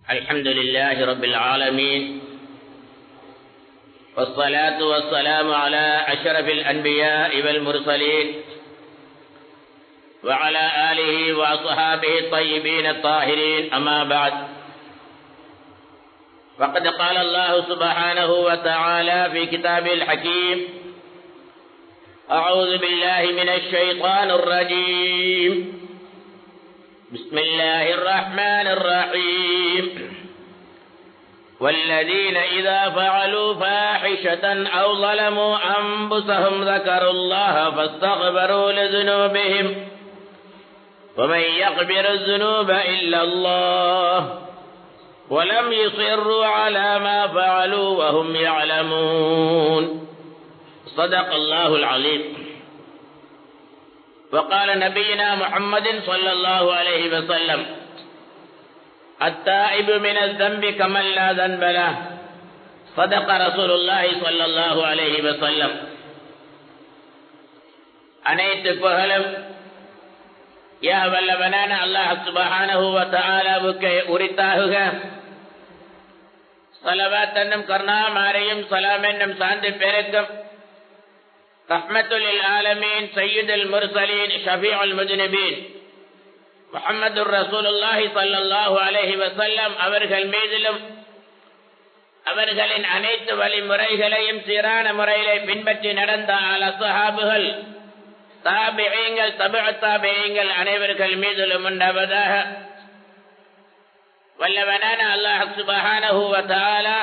الحمد لله رب العالمين، والصلاة والسلام على أشرف الأنبياء والمرسلين وعلى آله وأصحابه الطيبين الطاهرين، أما بعد. فقد قال الله سبحانه وتعالى في كتابه الحكيم: أعوذ بالله من الشيطان الرجيم، بسم الله الرحمن الرحيم. والذين إذا فعلوا فاحشة أو ظلموا أنفسهم ذكروا الله فاستغفروا لذنوبهم ومن يغفر الذنوب إلا الله ولم يصروا على ما فعلوا وهم يعلمون. صدق الله العظيم. وقال نبينا محمد صلى الله عليه وسلم: التائب من الذنب كمن لا ذنب له. صدق رسول الله صلى الله عليه وسلم. அனைத்து புகழும் யா வல்லவனான அல்லாஹ் சுப்ஹானஹு வ தஆலாவுக்கு உரித்தாகுக. ஸலவாத் என்னும் கருணாமழையும் ஸலாம் என்னும் சாந்தி பெருக்கும் ரஹ்மத்துல் லில் ஆலமீன் சய்யிதுல் முர்சலீன் ஷஃபீஉல் முஜ்னிபீன் முஹம்மதுர் ரசூலுல்லாஹி ஸல்லல்லாஹு அலைஹி வஸல்லம் அவர்கள் மீதிலும் அவர்களின் அனைத்து வழிமுறைகளையும் சீரான முறையிலே பின்பற்றி நடந்த அஸ்ஹாபுகள், தாபிஈன்கள், தபுஉ தாபிஈன்கள் அனைவர்கள் மீதிலும் உண்டாவதாக. வல்லவனான அல்லாஹ் சுப்ஹானஹு வ தஆலா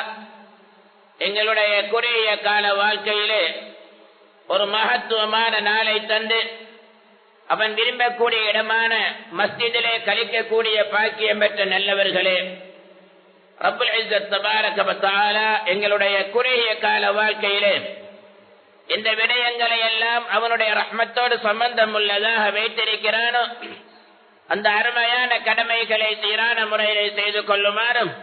எங்களுடைய குறுகிய கால வாழ்க்கையிலே ஒரு மகத்துவமான நாளை தந்து அவன் விரும்பக்கூடிய இடமான மஸ்ஜிதிலே கழிக்கக்கூடிய பாக்கியம் பெற்ற நல்லவர்களே, ரப்புல் இஸ்ஸத் தபாரக வ தஆலா எங்களுடைய குறுகிய கால வாழ்க்கையிலே இந்த விடயங்களை எல்லாம் அவனுடைய ரஹ்மத்தோடு சம்பந்தம் உள்ளதாக வைத்திருக்கிறானோ அந்த அருமையான கடமைகளை சீரான முறையிலே செய்து கொள்ளுமாறும்,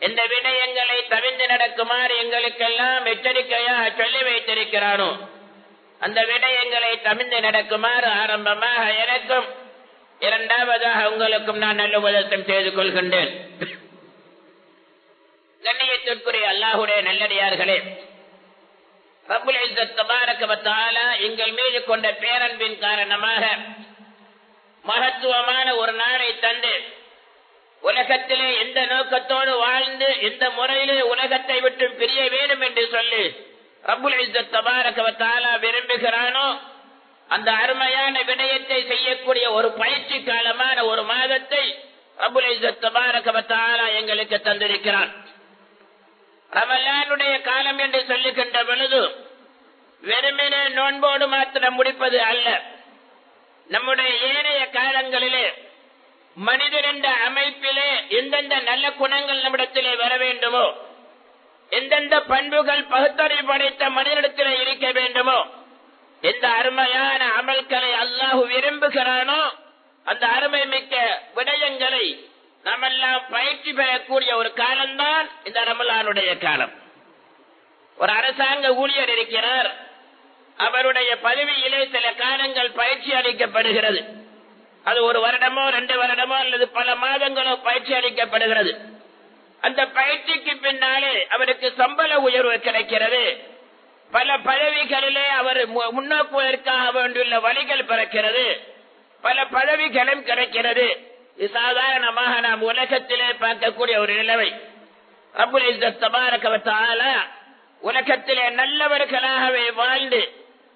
இந்த விடயங்களை தவிர்த்து நடக்குமாறு எங்களுக்கெல்லாம் எச்சரிக்கையாக சொல்லி வைத்திருக்கிறானோ அந்த விடயங்களை தவிர்த்து நடக்குமாறு ஆரம்பமாக எனக்கும் இரண்டாவதாக உங்களுக்கும் நான் நல்ல உபதேசம் செய்து கொள்கின்றேன். கண்ணியத்திற்குரிய அல்லாஹ்வுடைய நல்லடியார்களே, ரப்புல் இஸ்ஸத் தபாரக வ தஆலா எங்கள் மீது கொண்ட பேரன்பின் காரணமாக மகத்துவமான ஒரு நாளை தந்து உலகத்திலே எந்த நோக்கத்தோடு வாழ்ந்து எந்த முறையிலே உலகத்தை விட்டு பிரிய வேண்டும் என்று சொல்லி ரப்புல் இஸ்ஸத் தபாரக வ தஆலா விரும்புகிறானோ அந்த அருமையான விடயத்தை செய்யக்கூடிய ஒரு பயிற்சி காலமான ஒரு மாதத்தை ரப்புல் இஸ்ஸத் தபாரக வ தஆலா எங்களுக்கு தந்திருக்கிறான். ரமலானுடைய காலம் என்று சொல்லுகின்ற பொழுது வெறுமனே நோன்போடு மாத்திரம் முடிப்பது அல்ல. நம்முடைய ஏனைய காலங்களிலே மனிதர் என்ற அமைப்பிலே எந்தெந்த நல்ல குணங்கள் நம்மிடத்திலே வர வேண்டுமோ, எந்தெந்த பண்புகள் பகுத்தறிவு படைத்த மனிதனிடத்திலே இருக்க வேண்டுமோ, எந்த அருமையான அமல்களை அல்லாஹ் விரும்புகிறானோ அந்த அருமை மிக்க விடயங்களை நாமெல்லாம் பயிற்சி பெறக்கூடிய ஒரு காலம்தான் இந்த ரமலானுடைய காலம். ஒரு அரசாங்க ஊழியர் இருக்கிறார், அவருடைய பதவியிலே சில காலங்கள் பயிற்சி அளிக்கப்படுகிறது. அது ஒரு வருடமோ 2 வருடமோ அல்லது பல மாதங்களோ பயிற்சி அளிக்கப்படுகிறது. அந்த பயிற்சிக்கு பின்னாலே அவருக்கு சம்பள உயர்வு கிடைக்கிறது. பல பதவிகளிலே அவர் முன்னோக்குவதற்காக வேண்டியுள்ள வழிகள் பிறக்கிறது. பல பதவிகளும் கிடைக்கிறது. இது சாதாரணமாக நாம் உலகத்திலே பார்க்கக்கூடிய ஒரு நிலைமை. ரப்புல் இஸ்ஸத் தபாரக வ தஆலா உலகத்திலே நல்லவர்களாகவே வாழ்ந்து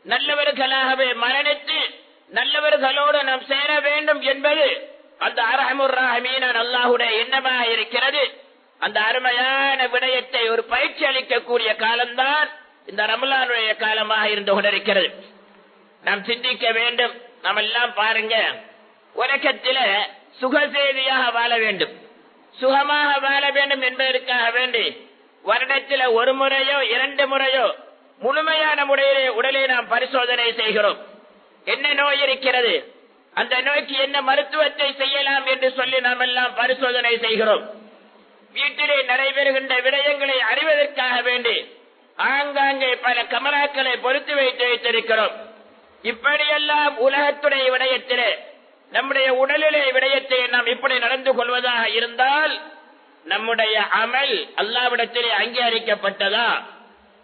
நல்லவர்களாகவே மரணித்து நல்லவர்களோடு நாம் சேர வேண்டும் என்பது அந்த அர்ஹமுர் ரஹீமான அல்லாஹ்வுடைய எண்ணமாக இருக்கிறது. அந்த அருமையான விடயத்தை ஒரு பயிற்சி அளிக்கக்கூடிய காலம்தான் இந்த ரமலானுடைய காலமாக இருந்து கொண்டிருக்கிறது. நாம் சிந்திக்க வேண்டும். நாம் எல்லாம் பாருங்க, உலகத்தில சுகசேதியாக வாழ வேண்டும், சுகமாக வாழ வேண்டும் என்பதற்காக வேண்டி வருடத்தில் 1 முறையோ 2 முறையோ முழுமையான முறையிலே உடலை நாம் பரிசோதனை செய்கிறோம். என்ன நோய் இருக்கிறது, அந்த நோய்க்கு என்ன மருத்துவத்தை செய்யலாம் என்று சொல்லி நாம் எல்லாம் பரிசோதனை செய்கிறோம். வீட்டிலே நடைபெறுகின்ற விடயங்களை அறிவதற்காக வேண்டி ஆங்காங்கே பல கமராக்களை பொறுத்து வைத்திருக்கிறோம். இப்படியெல்லாம் உலகத்துடைய விடயத்திலே நம்முடைய உடலிலே விடயத்தை நாம் இப்படி நடந்து கொள்வதாக இருந்தால் நம்முடைய அமல் அல்லாஹ்விடத்திலே அங்கீகரிக்கப்பட்டதா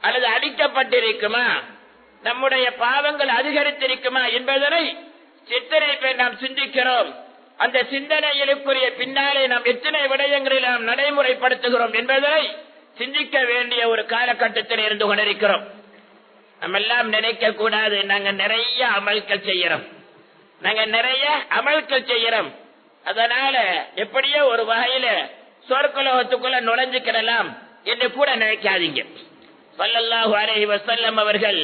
அல்லது அடிக்கப்பட்டிருக்குமா, நம்முடைய பாவங்கள் அதிகரித்திருக்குமா என்பதனை எத்தனை பேர் நாம் சிந்திக்கிறோம். அந்த சிந்தனைகளுக்குரிய பின்னாலே நாம் எத்தனை விடயங்களில் நாம் நடைமுறைப்படுத்துகிறோம் என்பதை சிந்திக்க வேண்டிய ஒரு காலகட்டத்தில் இருந்து கொண்டிருக்கிறோம். நம்ம எல்லாம் நினைக்க கூடாது, நாங்க நிறைய அமல்கள் செய்யறோம், அதனால எப்படியோ ஒரு வகையில சொர்க்கலோகத்துக்குள்ள நுழைஞ்சுக்கிடலாம் என்று கூட நினைக்காதீங்க. ஸல்லல்லாஹு அலைஹி வஸல்லம் அவர்கள்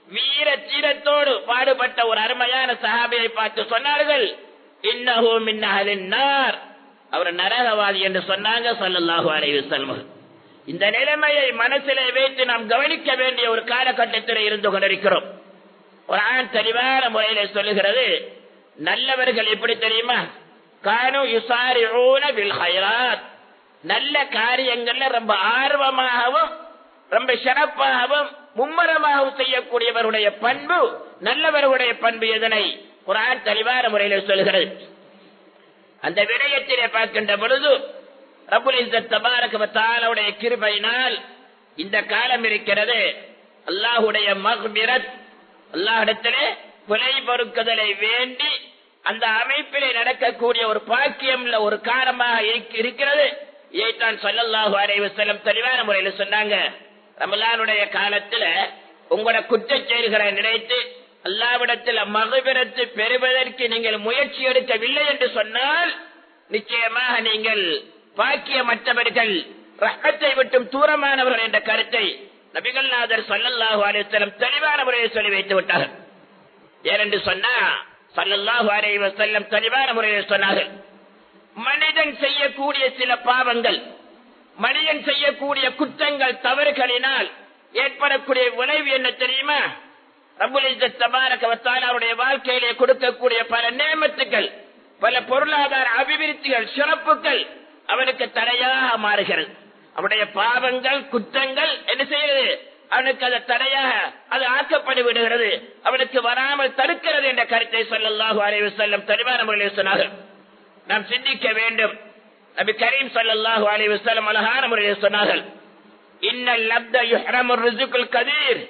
வீர தீரத்தோடு பாடுபட்ட ஒரு அருமையான சஹாபியை பார்த்து சொன்னார்கள், இன்னஹு மின் அஹ்லின் நார், அவர் நரகவாதி என்று சொன்னாங்க ஸல்லல்லாஹு அலைஹி வஸல்லம். இந்த நிலைமையை மனசிலே வைத்து நாம் கவனிக்க வேண்டிய ஒரு காலகட்டத்தில் இருந்து கொண்டிருக்கிறோம். குர்ஆன் தெளிவான முறையிலே சொல்லுகிறது, நல்லவர்கள் எப்படி தெரியுமா, கானு யுசாரிஊன பில் கைராத், நல்ல காரியங்கள்ல ரொம்ப ஆர்வமாகவும் ரொம்ப சிறப்பாகவும் மும்மரமாகவும் செய்யக்கூடியவருடைய பண்பு, நல்லவர்களுடைய பண்பு எதனை குர்ஆன் தெளிவான முறையில் சொல்கிறது. அந்த விடயத்திலே பார்க்கின்ற பொழுது ரப்புல் இஸ்ஸத் தபாரக வ தஆலாவுடைய கிருபையினால் இந்த காலம் இருக்கிறது, அல்லாஹ்வுடைய மக்பிரத், அல்லாஹ்விடத்திலே பிழை பொறுக்குதலை வேண்டி அந்த அமைப்பிலே நடக்கக்கூடிய ஒரு பாக்கியம் ஒரு காலமாக இருக்கிறது. இதைத்தான் ஸல்லல்லாஹு அலைஹி வஸல்லம் தெளிவான முறையில் சொன்னாங்க. ரமலானுடைய காலத்துல உங்களோட குற்றச் செயல்களை நினைத்து அல்லாஹ்விடத்தில் மக்பிரத் பெறுவதற்கு நீங்கள் முயற்சி எடுக்கவில்லை என்று சொன்னால் நிச்சயமாக நீங்கள் பாக்கியமற்றவர்கள், ரஹ்மத்தை விட்டும் தூரமானவர்கள் என்ற கருத்தை நபிகள் நாதர் ஸல்லல்லாஹு அலைஹி வஸல்லம் தெளிவான முறையில் சொல்லி வைத்து விட்டார்கள். ஏனென்று சொன்னா ஸல்லல்லாஹு அலைஹி வஸல்லம் தெளிவான முறையில் சொன்னார்கள், மனிதன் செய்யக்கூடிய சில பாவங்கள், மனிதன் செய்யக்கூடிய குற்றங்கள், தவறுகளினால் ஏற்படக்கூடிய விளைவு என்ன தெரியுமா, ரப்புல் இஸ்ஸத் தபாரக வ தஆலாவுடைய வாழ்க்கையிலே கொடுக்கக்கூடிய பல நேமத்துக்கள், பல பொருளாதார அபிவிருத்திகள், சிறப்புகள் அவனுக்கு தடையாக மாறுகிறது. அவனுடைய பாவங்கள் குற்றங்கள் என்ன செய்கிறது, அவனுக்கு அது தடையாக அது ஆக்கப்பட்டு விடுகிறது, அவனுக்கு வராமல் தடுக்கிறது என்ற கருத்தை ஸல்லல்லாஹு அலைஹி வஸல்லம் தெளிவான முறையில் சொன்னார்கள். நாம் சிந்திக்க வேண்டும். நபி கரீம் ஸல்லல்லாஹு அலைஹி வஸல்லம் அழகான முறையில் சொன்னார்கள், இன்னல் அப்த யுஹ்ரமு ரிஸ்குல் கதீர்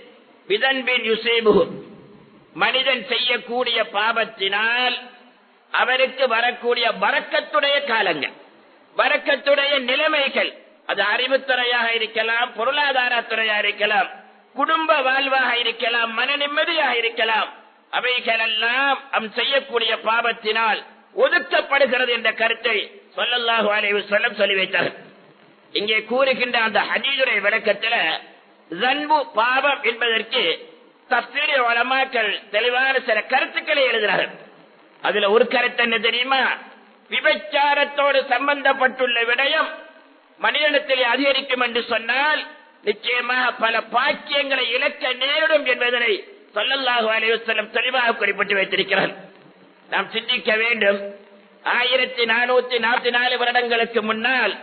பிதன்பின் யுஸீபுஹு, மனிதன் செய்யக்கூடிய பாவத்தினால் அவருக்கு வரக்கூடிய பரக்கத்துடைய காலங்கள், பரக்கத்துடைய நிலைமைகள், அது அறிவுத்துறையாக இருக்கலாம், பொருளாதார துறையாக இருக்கலாம், குடும்ப வாழ்வாக இருக்கலாம், மன நிம்மதியாக இருக்கலாம், அவைகளெல்லாம் அவன் செய்யக்கூடிய பாவத்தினால் ஒதுக்கப்படுகிறது என்ற கருத்தை ஸல்லல்லாஹு அலைஹி வஸல்லம் சொல்லி வைத்தார்கள். இங்கே கூறுகின்ற அந்த ஹதீஸுடைய விளக்கத்தில் ஸன்பு பாவம் என்பதற்கு தஃசீர் உலமாக்கள் தெளிவான சில கருத்துக்களை எழுதுகிறார்கள். அதுல ஒரு கருத்து என்ன தெரியுமா, விபச்சாரத்தோடு சம்பந்தப்பட்டுள்ள விடயம் மனிதனத்தில் அதிகரிக்கும் என்று சொன்னால் நிச்சயமாக பல பாக்கியங்களை இழக்க நேரிடும் என்பதனை ஸல்லல்லாஹு அலைஹி வஸல்லம் தெளிவாக குறிப்பிட்டு வைத்திருக்கிறார். நாம் சிந்திக்க வேண்டும். 1444 வருடங்களுக்கு முன்னால்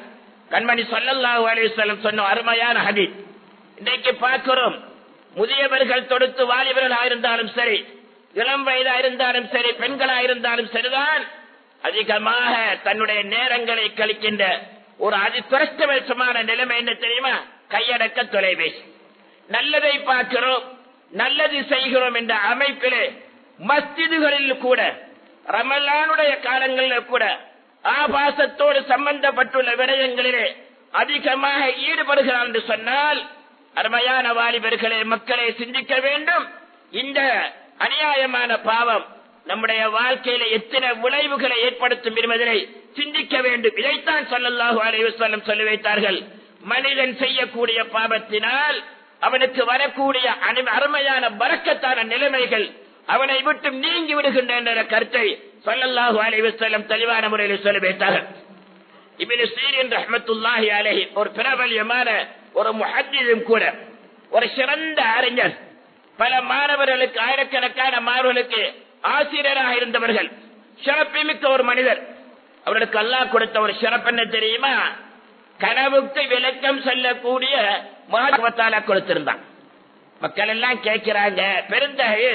கண்மணி ஸல்லல்லாஹு அலைஹி வஸல்லம் சொன்ன அருமையான ஹதீஸ் இன்றைக்கு பார்க்கிறோம். முதியவர்கள் தொடுத்து வாலிபர்களாக இருந்தாலும் சரி, இளம் வயதாக இருந்தாலும் சரி, பெண்களாக இருந்தாலும் சரிதான், அதிகமாக தன்னுடைய நேரங்களை கழிக்கின்ற ஒரு அதிதுரஷ்டவசமான நிலைமை என்ன தெரியுமா, கையடக்க தொலைபேசி. நல்லதை பார்க்கிறோம், நல்லது செய்கிறோம் என்ற அமைப்பிலே மஸ்ஜிதுகளில் கூட ரமலானுடைய காலங்களில் கூட ஆபாசத்தோடு சம்பந்தப்பட்டுள்ள விடயங்களிலே அதிகமாக ஈடுபடுகிறார் என்று சொன்னால், அருமையான வாலிபர்களே, மக்களை சிந்திக்க வேண்டும். இந்த அநியாயமான பாவம் நம்முடைய வாழ்க்கையில எத்தனை விளைவுகளை ஏற்படுத்தும் என்பதை சிந்திக்க வேண்டும். இதைத்தான் ஸல்லல்லாஹு அலைஹி வஸல்லம் சொல்லி வைத்தார்கள். மனிதன் செய்யக்கூடிய பாவத்தினால் அவனுக்கு வரக்கூடிய அருமையான பரக்கத்தான நிலைமைகள் அவனை விட்டு நீங்கி விடுகின்ற கருத்தை ஸல்லல்லாஹு அலைஹி வஸல்லம் தெளிவான முறையில் சொல்லி வைத்தார்கள். இப்னு சீரின் ரஹ்மத்துல்லாஹி அலைஹி ஒரு பிரபல்யமான ஒரு முஹத்திஸும் கூட, ஒரு சிறந்த அறிஞர், பல மாணவர்களுக்கு, ஆயிரக்கணக்கான மாணவர்களுக்கு ஆசிரியராக இருந்தவர்கள், சிறப்புமிக்க ஒரு மனிதர். அவர்களுக்கு அல்லாஹ் கொடுத்த ஒரு சிறப்பு என்ன தெரியுமா, கனவுக்கு விளக்கம் சொல்லக்கூடிய மகத்துவத்தால கொடுத்திருந்தான். மக்கள் எல்லாம் கேட்கிறாங்க, பெருந்தகை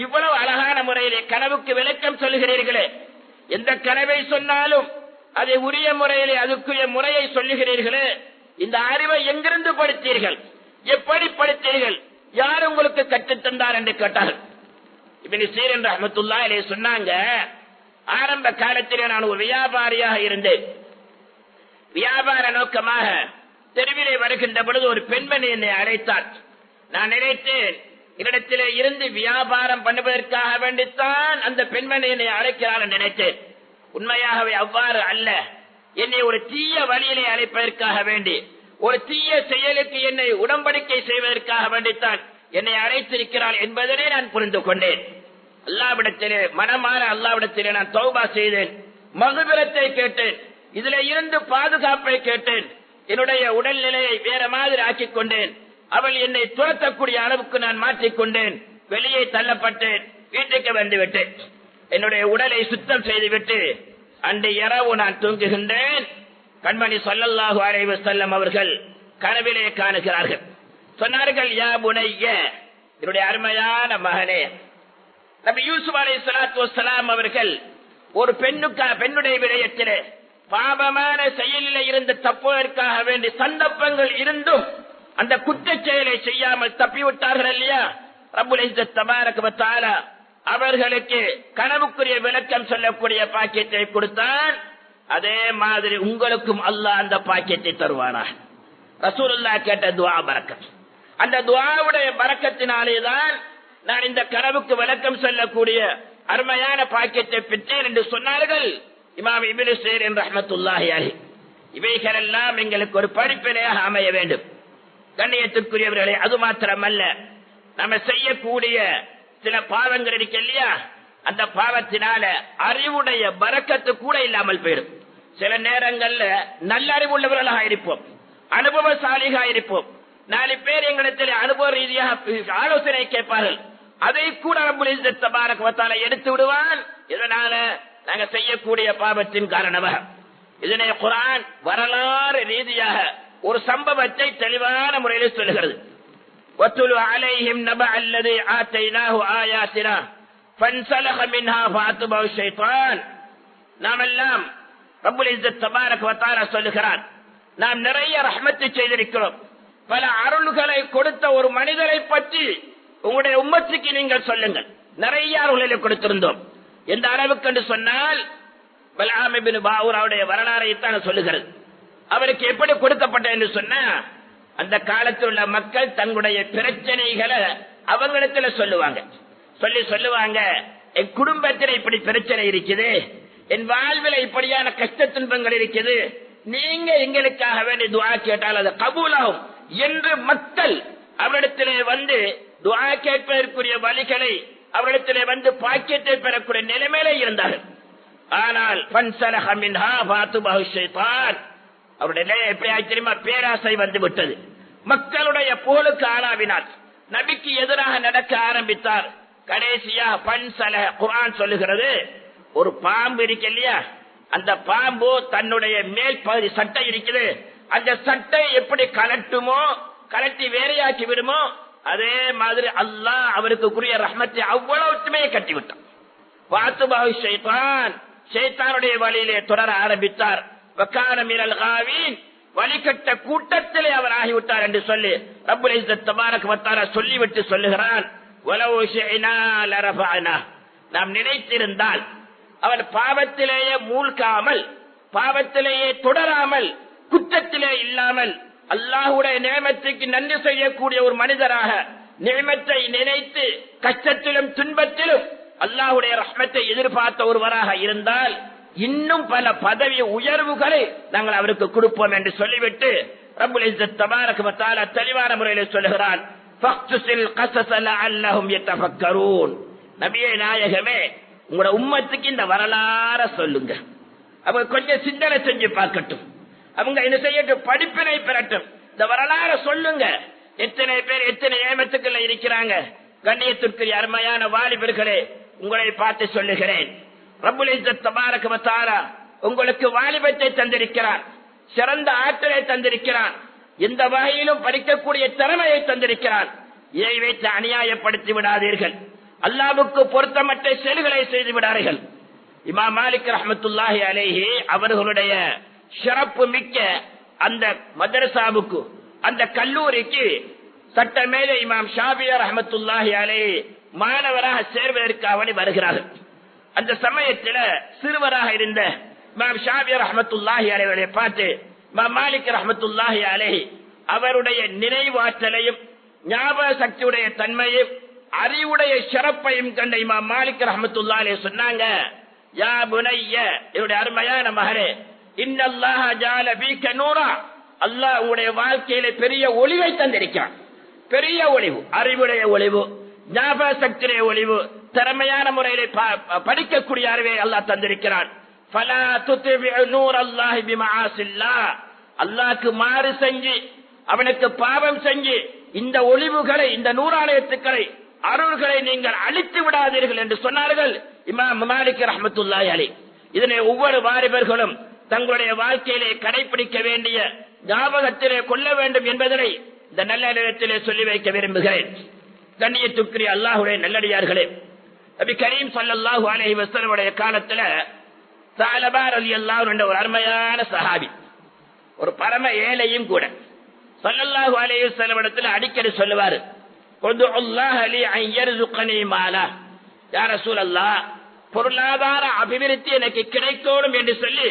இவ்வளவு அழகான முறையிலே கனவுக்கு விளக்கம் சொல்லுகிறீர்களே, எந்த கனவை சொன்னாலும் அதை உரிய முறையிலே அதுக்குரிய முறையை சொல்லுகிறீர்களே, இந்த அறிவை எங்கிருந்து படித்தீர்கள், எப்படி படித்தீர்கள், யார் உங்களுக்கு கற்றுத்தந்தார் என்று கேட்டார்கள். இப்னு சீரின் ரஹ்மத்துல்லாஹி அலைஹி சொன்னாங்க, ஆரம்ப காலத்திலே நான் ஒரு வியாபாரியாக இருந்தேன். வியாபார நோக்கமாக தெருவிலே வருகின்ற பொழுது ஒரு பெண்மணி என்னை அழைத்தார். நான் நினைத்தேன், என்னிடத்திலே இருந்து வியாபாரம் பண்ணுவதற்காக வேண்டித்தான் அந்த பெண்மணி என்னை அழைக்கிறார் என்று நினைத்தேன். உண்மையாகவே அவ்வாறு அல்ல. என்னை ஒரு தீய வழியிலே அழைப்பதற்காக வேண்டி, ஒரு தீய செயலுக்கு என்னை உடன்படிக்கை செய்வதற்காக வேண்டித்தான் என்னை அழைத்திருக்கிறாள் என்பதனை நான் புரிந்து கொண்டேன். அல்லாஹ்விடத்திலே மனமாற அல்லாஹ்விடத்திலே நான் தௌபா செய்தேன், மக்ஃபிரத்தை கேட்டேன், இதிலே இருந்து பாதுகாப்பை கேட்டேன். என்னுடைய உடல்நிலையை வேற மாதிரி ஆக்கிக் கொண்டேன். அவள் என்னை துரத்தக்கூடிய அளவுக்கு நான் மாற்றிக்கொண்டேன். வெளியே தள்ளப்பட்டேன், வீட்டுக்கு வந்துவிட்டேன். என்னுடைய உடலை சுத்தம் செய்துவிட்டு அன்று இரவு நான் தூங்குகின்றேன். கண்மணி ஸல்லல்லாஹு அலைஹி வஸல்லம் அவர்கள் கனவிலே காணுகிறார்கள். சொன்னார்கள், யா புனைய, என்னுடைய அருமையான மகனே. நபி யூசுப் அலைஹிஸ்ஸலாத்து வஸ்ஸலாம் அவர்கள் ஒரு பெண்ணுடைய விடயத்திலே பாவமான செயலில் இருந்து தப்புவதற்காக வேண்டி சந்தர்ப்பங்கள் இருந்தும் அந்த குற்றச் செயலை செய்யாமல் தப்பிவிட்டார்கள் இல்லையா? ரப்புல் இஸ்ஸத் தபாரக வ தஆலா அவர்களுக்கு கனவுக்குரிய விளக்கம் சொல்லக்கூடிய பாக்கியத்தை கொடுத்தான். அதே மாதிரி உங்களுக்கும் அல்லாஹ் அந்த பாக்கியத்தை தருவானா? ரசூலுல்லாஹ் கேட்ட துஆ பரக்கத். அந்த துஆவுடைய பரக்கத்தினாலேதான் நான் இந்த கனவுக்கு விளக்கம் சொல்லக்கூடிய அருமையான பாக்கியத்தை பெற்றேன் என்று சொன்னார்கள் இமாம் இப்னு சீரின் ரஹ்மத்துல்லாஹி அலைஹி. இவைகள் எல்லாம் எங்களுக்கு ஒரு படிப்பினையாக அமைய வேண்டும். கண்ணியத்திற்குரியவர்களே, அது மாத்திரமல்ல, நம்ம செய்யக்கூடிய சில பாவங்கள் இருக்கு இல்லையா, அந்த பாவத்தினால அறிவுடைய பரக்கத்து கூட இல்லாமல் போயிடும். சில நேரங்கள்ல நல்ல அறிவுள்ளவர்களாக இருப்போம், அனுபவசாலிகளாக இருப்போம். 4 பேர் எங்களிடத்தில் அனுபவ ரீதியாக ஆலோசனை கேட்பார்கள். அதை கூட ரப்புல் இஸ்ஸத் தபாரக வ தஆலா எடுத்து விடுவான். இதனால நாங்க செய்யக்கூடிய பாவத்தின் காரணமாக. இதனை குர்ஆன் வரலாறு ரீதியாக ஒரு சம்பவத்தை தெளிவான முறையில் சொல்லுகிறது. வத்துலு அலைஹிம் நபஅ அல்லதி ஆதைனாஹு ஆயாத்தினா ஃபன்ஸலஹ மின்ஹா ஃபஅத்பஹு ஷைத்தான். நாமெல்லாம் ரப்புல் இஸ்ஸத் தபாரக வ தஆலா சொல்லுகிறான், நாம் நிறைய ரஹ்மத் செய்திருக்கிறோம். பல அருள்களை கொடுத்த ஒரு மனிதரை பற்றி உங்களுடைய உம்மத்துக்கு நீங்கள் சொல்லுங்கள். நிறைய அருள்களை கொடுத்திருந்தோம். எந்த அளவுக்கு என்று சொன்னால், பல்ஆம் இப்னு பாஊராவுடைய வரலாறை தான் சொல்லுகிறது. அவருக்கு எப்படி கொடுக்கப்பட்ட என்று சொன்னா, அந்த காலத்தில் உள்ள மக்கள் தங்களுடைய பிரச்சனைகளை அவங்களிடத்துல சொல்லுவாங்க, என் குடும்பத்தில் இப்படி பிரச்சனை இருக்குது, என் வாழ்வில் இப்படியான கஷ்ட துன்பங்கள் இருக்குது, நீங்க எங்களுக்காக வேண்டி துஆ கேட்டால் அது கபூலாகும் என்று மக்கள் அவரிடத்திலே வந்து துஆ கேட்பதற்குரிய வழிகளை அவரிடத்திலே வந்து பாக்கியத்தை பெறக்கூடிய நிலைமையிலே இருந்தார்கள். ஆனால் ஃபன்ஸலஹ மின்ஹா ஃபஅத்பஹு ஷைத்தான், அவருடைய எப்படி தெரியுமா, பேராசை வந்து விட்டது. மக்களுடைய புகழுக்கு ஆளாவினார், நபிக்கு எதிராக நடக்க ஆரம்பித்தார். கடைசியா ஃபன்ஸலஹ, குர்ஆன் சொல்லுகிறது, ஒரு பாம்பு இருக்கு இல்லையா, அந்த பாம்பு தன்னுடைய மேல் பகுதி சட்டை இருக்குது, அந்த சட்டை எப்படி கலட்டுமோ, கலட்டி வேறையாக்கி விடுமோ, அதே மாதிரி அல்லாஹ் அவருக்குரிய ரஹ்மத்தை அவ்வளவுமே கட்டிவிட்டான். ஃபஅத்பஹு ஷைத்தான், ஷைத்தானுடைய வழியிலே தொடர ஆரம்பித்தார். வகான மினல் காவீன், வழிகட்ட கூட்டத்திலே அவர் ஆகிவிட்டார் என்று சொல்லி ரப்புல் இஸ்ஸத் தபாரக வ தஆலா சொல்லிவிட்டு சொல்லுகிறான், வலவ் ஷி'னா லரஃபஅனா, நாம் நினைத்திருந்தால் அவர் பாவத்திலேயே மூழ்காமல், பாவத்திலேயே தொடராமல், குற்றத்திலே இல்லாமல் அல்லாஹ்வுடைய நியமத்துக்கு நன்றி செய்யக்கூடிய ஒரு மனிதராக, நியமத்தை நினைத்து கஷ்டத்திலும் துன்பத்திலும் அல்லாஹ்வுடைய ரஹ்மத்தை எதிர்பார்த்த ஒருவராக இருந்தால் இன்னும் பல பதவி உயர்வுகளை நாங்கள் அவருக்கு கொடுப்போம் என்று சொல்லிவிட்டு ரப்புல் இஸ்ஸத் தபாரக வ தஆலா தெளிவான முறையில் சொல்லுகிறான், ஃபக்ஸில் கஸஸ லஅல்லஹும் யதஃபக்கரூன். நபியே நாயகமே, உங்களோட உம்மத்துக்கு இந்த வரலாற சொல்லுங்க, அவங்க கொஞ்சம் சிந்தனை செஞ்சு பார்க்கட்டும், அவங்க என்ன செய்யட்டும், படிப்பினை பெறட்டும், இந்த வரலாற சொல்லுங்க. எத்தனை பேர் எத்தனை ஏமத்துக்கள் இருக்கிறாங்க. கண்ணியத்திற்குரிய அருமையான வாலிபர்களே, உங்களை பார்த்து சொல்லுகிறேன், ரப்புல் இஸ்ஸத் தபாரக வ தஆலா உங்களுக்கு வாலிபத்தை தந்திருக்கிறான், சிறந்த ஆற்றலை தந்திருக்கிறான், எந்த வகையிலும் படிக்கக்கூடிய திறமையை தந்திருக்கிறான். இதை வைத்து அநியாயப்படுத்தி விடாதீர்கள், அல்லாஹ்வுக்கு பொருத்தமற்ற செயல்களை செய்து விடாதீர்கள். இமாம் மாலிக் ரஹ்மத்துல்லாஹி அலைஹி அவர்களுடைய சிறப்பு மிக்க அந்த மதரசாவுக்கு அந்த கல்லூரிக்கு சட்டமேதை இமாம் ஷாஃபிஈ ரஹ்மத்துல்லாஹி அலைஹி மாணவராக சேர்வதற்காக வருகிறார்கள். அந்த சமயத்தில் சிறுவராக இருந்த இமாம் ஷாஃபிஈ ரஹ்மத்துல்லாஹி அலைஹி பார்த்து இமாம் மாலிக் ரஹ்மத்துல்லாஹி அலைஹி அவருடைய நினைவாற்றலையும் ஞாபக சக்தியுடைய தன்மையும் அறிவுடைய சிறப்பையும் கண்ட இமாம் மாலிக் ரஹ்மத்துல்லாஹி அலைஹி சொன்னாங்க, யா புனைய, என்னுடைய அருமையான மகனே, இன்னல்லாஹ ஜஅல ஃபீக நூரா, அல்லாஹ் உடைய வாழ்க்கையில பெரிய ஒளிவை தந்திருக்கிறான். பெரிய ஒளிவு, அறிவுடைய ஒளிவு, ஞாபக சக்தியுடைய ஒளிவு, திறமையான முறையில படிக்கக்கூடிய அறிவை அல்லாஹ் தந்திருக்கிறான். ஃபலா துத்பி நூரல்லாஹி பிமஆசில்லாஹ், அல்லாஹ்க்கு மாறு செஞ்சு அவனுக்கு பாவம் செஞ்சு இந்த ஒளிவுகளை, இந்த நூறாலயத்துக்களை, அருள்களை நீங்கள் அழித்து விடாதீர்கள் என்று சொன்னார்கள் இமாம் மாலிக் ரஹ்மத்துல்லாஹி அலைஹி. இதனை ஒவ்வொரு வாலிபர்களும் தங்களுடைய வாழ்க்கையிலே கடைபிடிக்க வேண்டிய, ஞாபகத்திலே கொள்ள வேண்டும் என்பதனை இந்த நல்ல நேரத்திலே சொல்லி வைக்க விரும்புகிறேன். கண்ணியத்துக்குரிய அல்லாஹ்வுடைய நல்லடியார்களே, நபி கரீம் ஸல்லல்லாஹு அலைஹி வஸல்லம் உடைய காலத்துல ஸஅலபா ரலியல்லாஹு அன்ஹு என்ற ஒரு அருமையான சஹாபி, ஒரு பரம ஏழையும் கூட, ஸல்லல்லாஹு அலைஹி வஸல்லம் இடத்துல அடிக்கடி சொல்லுவாரு, உதுல்லாஹ லி அன் யர்ஸுகனி மாலா, யா ரசூலல்லாஹ், பொருளாதார அபிவிருத்தி எனக்கு கிடைக்கணும் என்று சொல்லி